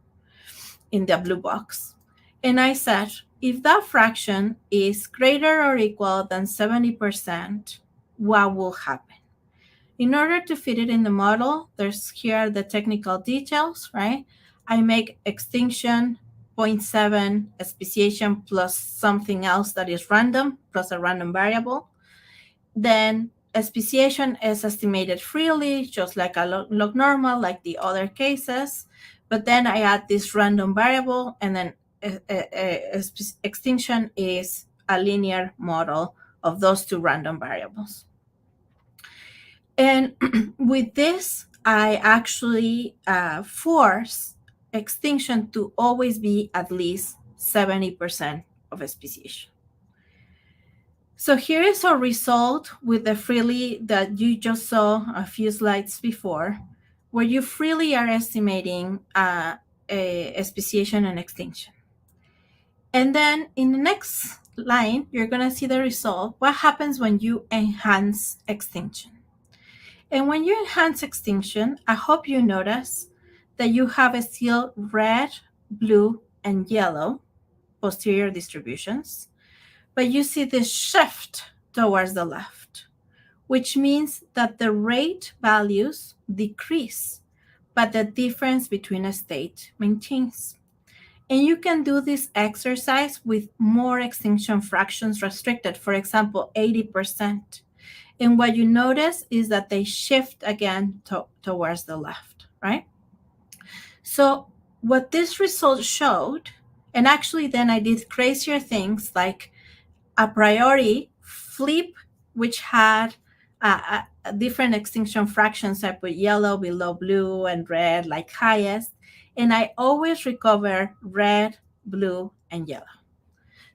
B: in the blue box. And I said, if that fraction is greater or equal than 70%, what will happen? In order to fit it in the model, there's here the technical details, right? I make extinction 0.7 speciation plus something else that is random, plus a random variable, then speciation is estimated freely, just like a log normal, like the other cases. But then I add this random variable, and then extinction is a linear model of those two random variables. And with this, I actually force extinction to always be at least 70% of speciation. So here is our result with the freely that you just saw a few slides before, where you freely are estimating a speciation and extinction. And then in the next line, you're going to see the result. What happens when you enhance extinction? And when you enhance extinction, I hope you notice that you have still red, blue, and yellow posterior distributions, but you see this shift towards the left, which means that the rate values decrease, but the difference between a state maintains. And you can do this exercise with more extinction fractions restricted, for example, 80%. And what you notice is that they shift again towards the left, right? So what this result showed, and actually then I did crazier things like a priori flip, which had different extinction fractions. I put yellow below blue and red like highest, and I always recover red, blue, and yellow.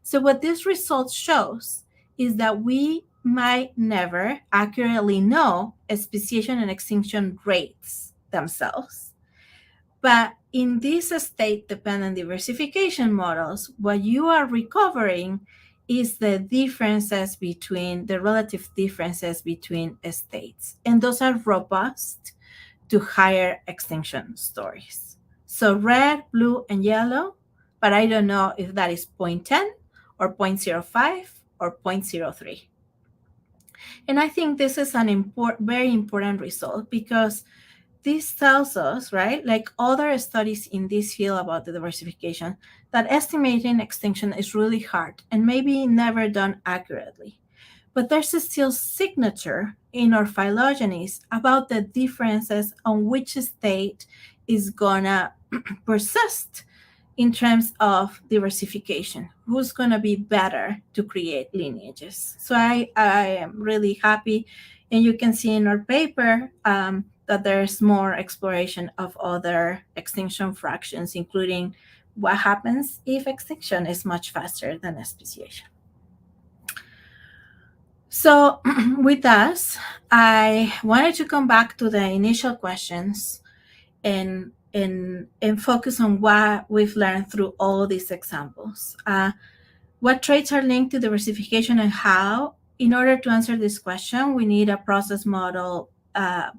B: So what this result shows is that we might never accurately know speciation and extinction rates themselves. But in these state-dependent diversification models, what you are recovering is the differences between the relative differences between states. And those are robust to higher extinction stories. So red, blue, and yellow, but I don't know if that is 0.10 or 0.05 or 0.03. And I think this is an very important result because this tells us, right, like other studies in this field about the diversification, that estimating extinction is really hard and maybe never done accurately. But there's a still signature in our phylogenies about the differences on which state is gonna persist in terms of diversification, who's going to be better to create lineages. So I am really happy. And you can see in our paper that there's more exploration of other extinction fractions, including what happens if extinction is much faster than speciation. So with us, I wanted to come back to the initial questions and focus on what we've learned through all these examples. What traits are linked to diversification and how? In order to answer this question, we need a process model,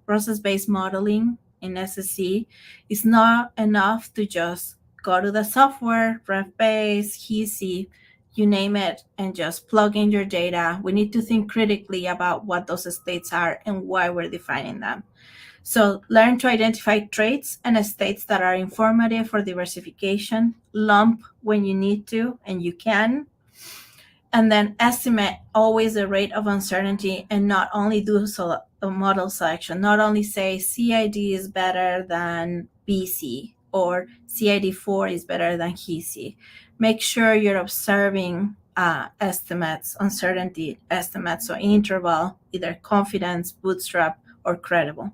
B: process-based modeling in SSE. It's not enough to just go to the software, RevBayes, HESE, you name it, and just plug in your data. We need to think critically about what those states are and why we're defining them. So learn to identify traits and states that are informative for diversification, lump when you need to and you can, and then estimate always the rate of uncertainty and not only do model selection, not only say CID is better than BiSSE or CID4 is better than HESE. Make sure you're observing estimates, uncertainty estimates, so interval, either confidence, bootstrap, or credible.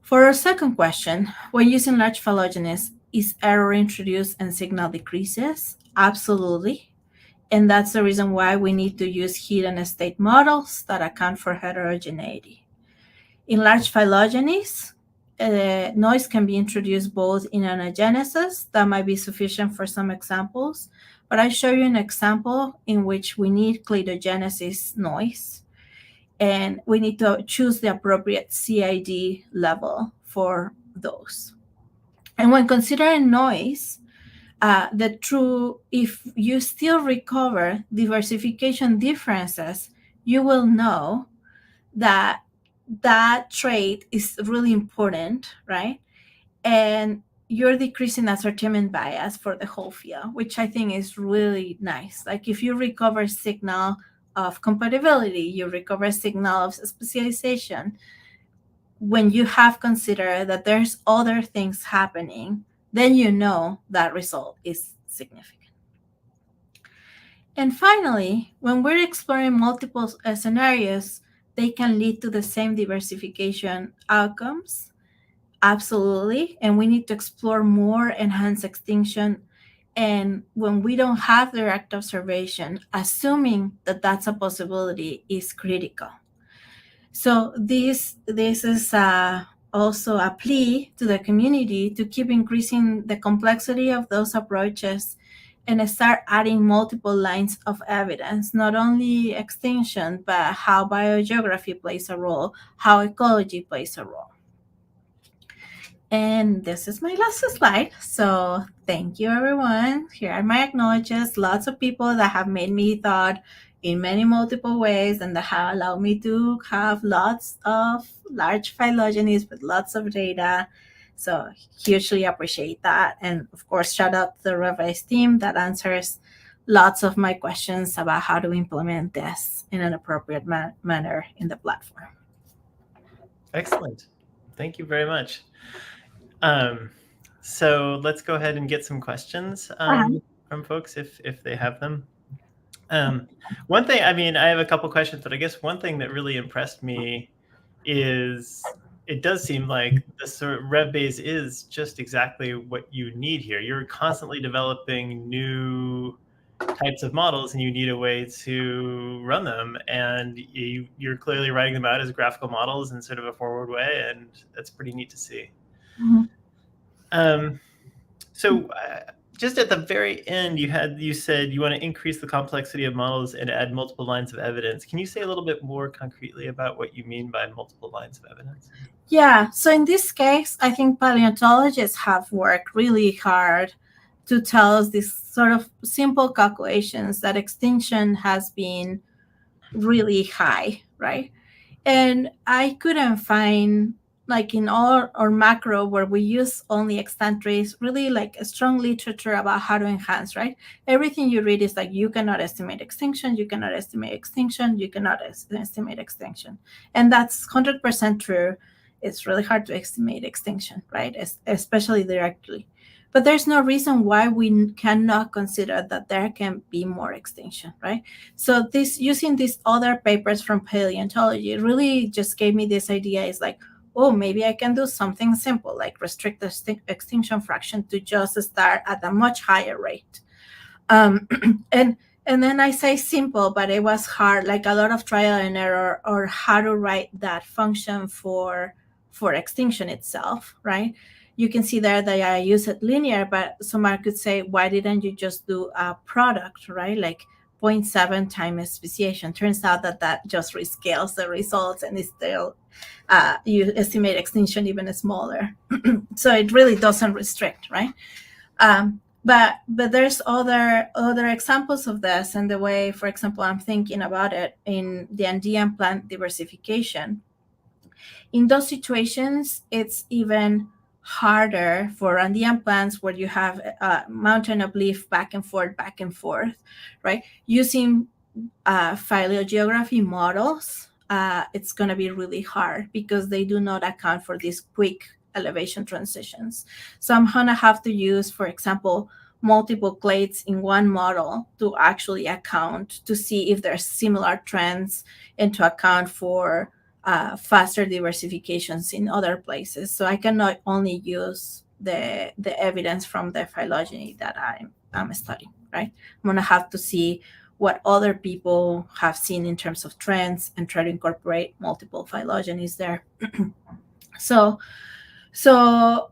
B: For our second question, when using large phylogenies, is error introduced and signal decreases? Absolutely. And that's the reason why we need to use hidden state models that account for heterogeneity. In large phylogenies, noise can be introduced both in anagenesis, that might be sufficient for some examples, but I show you an example in which we need cladogenesis noise, and we need to choose the appropriate CID level for those. And when considering noise, if you still recover diversification differences, you will know that that trait is really important, right? And you're decreasing ascertainment bias for the whole field, which I think is really nice. Like if you recover signal of compatibility, you recover signal of specialization, when you have considered that there's other things happening, then you know that result is significant. And finally, when we're exploring multiple scenarios, they can lead to the same diversification outcomes. Absolutely. And we need to explore more enhanced extinction. And when we don't have direct observation, assuming that that's a possibility is critical. So this is also a plea to the community to keep increasing the complexity of those approaches and start adding multiple lines of evidence, not only extinction, but how biogeography plays a role, how ecology plays a role. And this is my last slide. So thank you, everyone. Here are my acknowledgements. Lots of people that have made me thought in many multiple ways and that have allowed me to have lots of large phylogenies with lots of data. So hugely appreciate that. And of course, shout out to the RevBayes team that answers lots of my questions about how to implement this in an appropriate manner in the platform.
A: Excellent. Thank you very much. So let's go ahead and get some questions from folks if they have them. One thing, I mean, I have a couple questions, but I guess one thing that really impressed me is it does seem like the sort of RevBayes is just exactly what you need here. You're constantly developing new types of models and you need a way to run them. And you're clearly writing them out as graphical models in sort of a forward way. And that's pretty neat to see. So just at the very end, you said you want to increase the complexity of models and add multiple lines of evidence. Can you say a little bit more concretely about what you mean by multiple lines of evidence?
B: Yeah, so in this case, I think paleontologists have worked really hard to tell us these sort of simple calculations that extinction has been really high, right? And I couldn't find, like in all or macro where we use only extant trace, really like a strong literature about how to enhance, right? Everything you read is like, you cannot estimate extinction, you cannot estimate extinction, you cannot estimate extinction. And that's 100% true. It's really hard to estimate extinction, right? Especially directly. But there's no reason why we cannot consider that there can be more extinction, right? So this using these other papers from paleontology really just gave me this idea. Is like, oh, maybe I can do something simple, like restrict the extinction fraction to just start at a much higher rate. And then I say simple, but it was hard, like a lot of trial and error, or how to write that function for extinction itself, right? You can see there that I use it linear, but someone could say, why didn't you just do a product, right? Like 0.7 times speciation. Turns out that just rescales the results and it's still, you estimate extinction even smaller. So it really doesn't restrict, right? But there's other examples of this, and the way, for example, I'm thinking about it in the Andean plant diversification. In those situations, it's even harder for Andean plants where you have a mountain of leaf back and forth, right? Using phylogeography models, it's going to be really hard because they do not account for these quick elevation transitions. So I'm going to have to use, for example, multiple clades in one model to actually account to see if there's similar trends and to account for faster diversifications in other places. So I cannot only use the evidence from the phylogeny that I'm studying, right? I'm going to have to see what other people have seen in terms of trends and try to incorporate multiple phylogenies there. So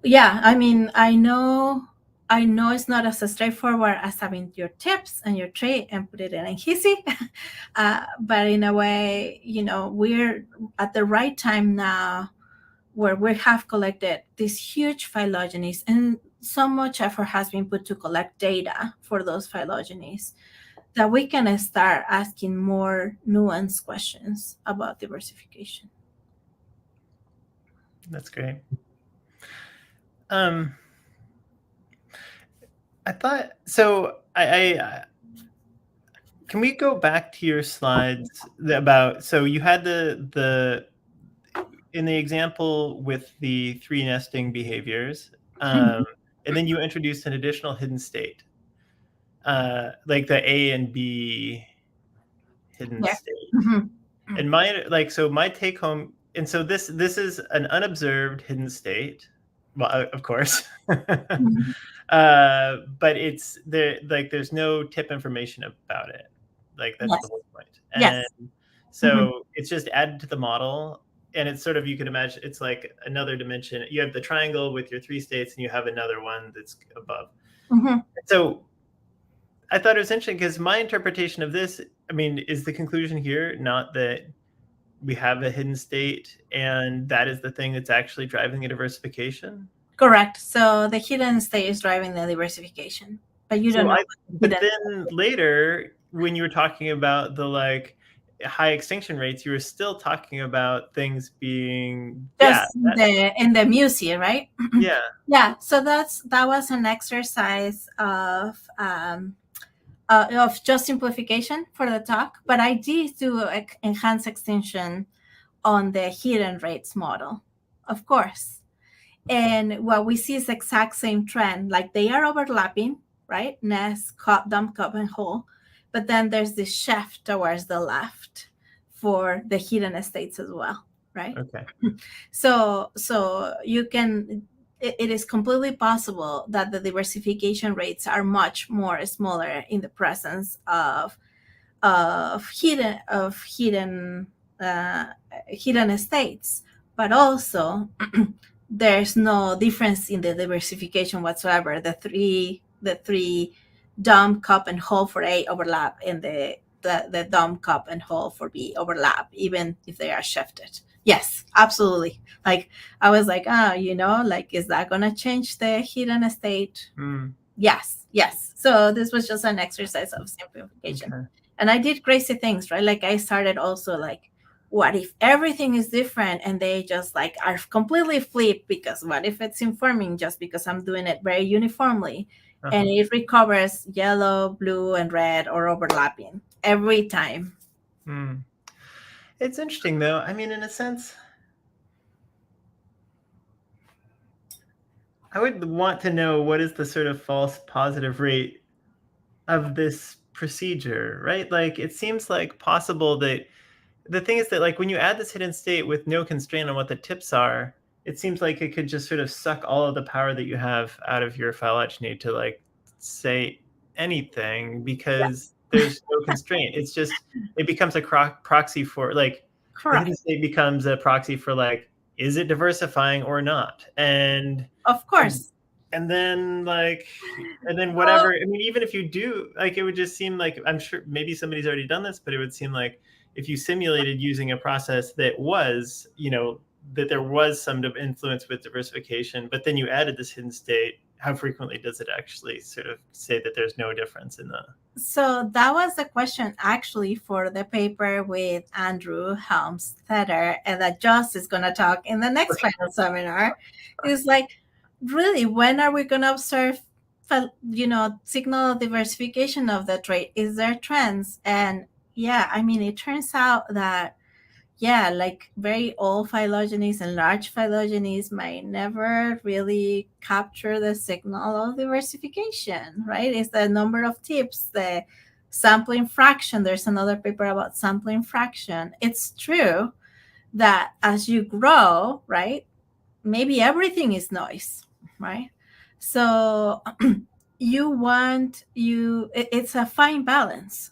B: yeah, I mean, I know it's not as straightforward as having your tips and your tray and put it in HISI, but in a way, we're at the right time now where we have collected these huge phylogenies, and so much effort has been put to collect data for those phylogenies that we can start asking more nuanced questions about diversification.
A: That's great. I thought so. Can we go back to your slides about, so you had the in the example with the 3 nesting behaviors, and then you introduced an additional hidden state, like the A and B hidden
B: Yes.
A: state.
B: Mhm.
A: And my take home, and so this is an unobserved hidden state. Well, of course.
B: Mhm.
A: But it's there, like there's no tip information about it. Like that's the
B: Yes.
A: whole point. And
B: Yes. Mhm.
A: so it's just added to the model. And it's sort of, you can imagine it's like another dimension. You have the triangle with your 3 states, and you have another one that's above.
B: Mhm.
A: So I thought it was interesting because my interpretation of this, I mean, is the conclusion here not that we have a hidden state and that is the thing that's actually driving the diversification?
B: Correct. So the hidden state is driving the diversification, but you don't
A: So
B: know
A: I,
B: what the
A: but
B: hidden.
A: then later, when you were talking about the like high extinction rates, you were still talking about things being, yeah,
B: Just in the museum, right?
A: yeah,
B: Yeah. So that was an exercise of just simplification for the talk, but I did do enhanced extinction on the hidden rates model, of course. And what we see is the exact same trend, like they are overlapping, right? Nest, cup, dump, cup, and hole. But then there's this shift towards the left for the hidden estates as well, right?
A: okay,
B: So you can, it is completely possible that the diversification rates are much more smaller in the presence of hidden estates, but also there's no difference in the diversification whatsoever. The three dump, cup, and hole for A overlap, and the dump, cup, and hole for B overlap, even if they are shifted. Yes, absolutely. Like I was like, like, is that gonna change the hidden estate? Yes, yes. So this was just an exercise of simplification.
A: okay.
B: And I did crazy things, right? Like I started also like, what if everything is different and they just like are completely flipped? Because what if it's informing just because I'm doing it very uniformly and it recovers yellow, blue, and red or overlapping every time?
A: It's interesting though. I mean, in a sense, I would want to know what is the sort of false positive rate of this procedure, right? Like it seems like possible that the thing is that like when you add this hidden state with no constraint on what the tips are, it seems like it could just sort of suck all of the power that you have out of your phylogeny to like say anything because there's no constraint. It's just, it becomes a proxy for like, the hidden
B: Correct.
A: state becomes a proxy for like, is it diversifying or not?
B: Of course.
A: And then like, and then
B: Well,
A: whatever, I mean, even if you do, like, it would just seem like, I'm sure maybe somebody's already done this, but it would seem like if you simulated using a process that was, that there was some influence with diversification, but then you added this hidden state, how frequently does it actually sort of say that there's no difference in the?
B: so that was the question actually for the paper with Andrew Helmstetter, and that Joss is going to talk in the next final seminar. Is like, really, when are we going to observe, signal diversification of the trait? Is there trends? And yeah, I mean, it turns out that yeah, like very old phylogenies and large phylogenies might never really capture the signal of diversification, right? It's the number of tips, the sampling fraction. There's another paper about sampling fraction. It's true that as you grow, right, maybe everything is noise, right? So it's a fine balance.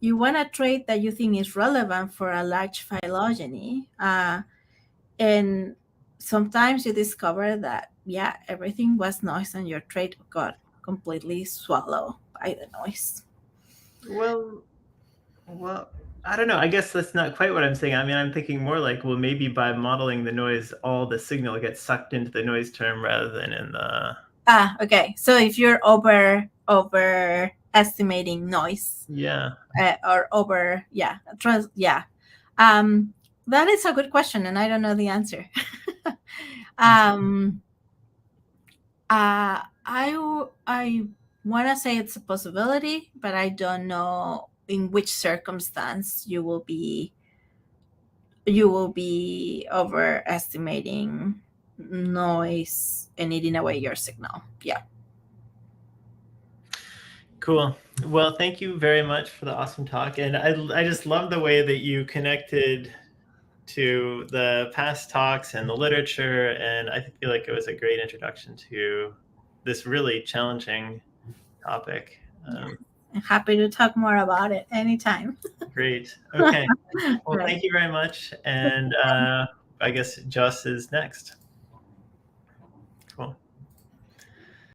B: You want a trait that you think is relevant for a large phylogeny, and sometimes you discover that yeah, everything was noise and your trait got completely swallowed by the noise.
A: Well, I don't know. I guess that's not quite what I'm saying. I mean, I'm thinking more like, well, maybe by modeling the noise, all the signal gets sucked into the noise term rather than in the.
B: Okay. So if you're overestimating noise,
A: Yeah.
B: or over, yeah, trust, yeah. That is a good question, and I don't know the answer.
A: Okay.
B: um, I want to say it's a possibility, but I don't know in which circumstance you will be overestimating noise and eating away your signal. Yeah.
A: Cool. Well, thank you very much for the awesome talk. And I just love the way that you connected to the past talks and the literature. And I feel like it was a great introduction to this really challenging topic.
B: I'm happy to talk more about it anytime.
A: Great. Okay. Well,
B: Right.
A: thank you very much. And I guess Joss is next.